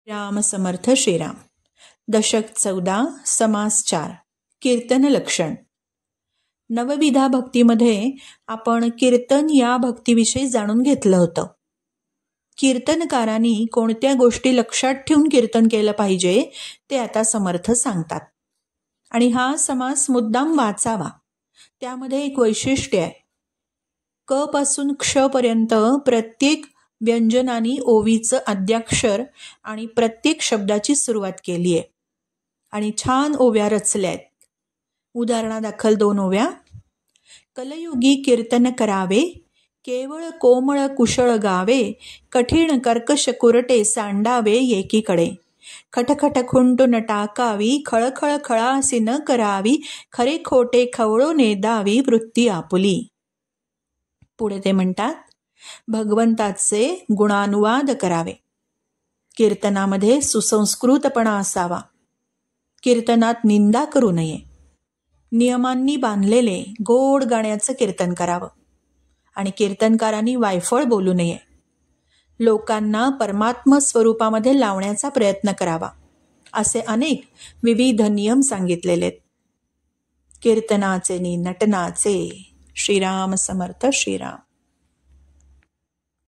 राम समर्थ श्रीराम. दशक 14, समास 4. कीर्तन लक्षण. नवविधा भक्तीमध्ये आपण कीर्तन या भक्तीविषयी जाणून घेतलं होतं. कीर्तनकारांनी कोणत्या गोष्टी लक्षात ठेवून कीर्तन केलं पाहिजे ते आता समर्थ सांगतात. आणि हा समास मुद्दाम वाचावा. त्यामध्ये एक वैशिष्ट्य आहे. क पासून क्ष पर्यंत प्रत्येक व्यंजनानी ओवीचं आद्याक्षर आणि प्रत्येक शब्दाची सुरुवात केली आहे आणि छान ओव्या रचल्या आहेत. उदाहरणादाखल 2 ओव्या. कलयुगी कीर्तन करावे, केवळ कोमळ कुशळ गावे, कठीण कर्कश कुरटे सांडावे एकीकडे, खटखट खुंटून टाकावी, खळखळ खळासी न करावी, खरे खोटे खवळो नेदावी वृत्ती आपुली. पुढे ते म्हणतात, भगवंताचे गुणानुवाद करावे. कीर्तनामध्ये सुसंस्कृतपणा असावा. कीर्तनात निंदा करू नये. नियमांनी बांधलेले गोड गाण्याचं कीर्तन करावं आणि कीर्तनकारांनी वायफळ बोलू नये. लोकांना परमात्म स्वरूपामध्ये लावण्याचा प्रयत्न करावा. असे अनेक विविध नियम सांगितलेले आहेत. कीर्तनाचे नि नटनाचे. श्रीराम समर्थ श्रीराम.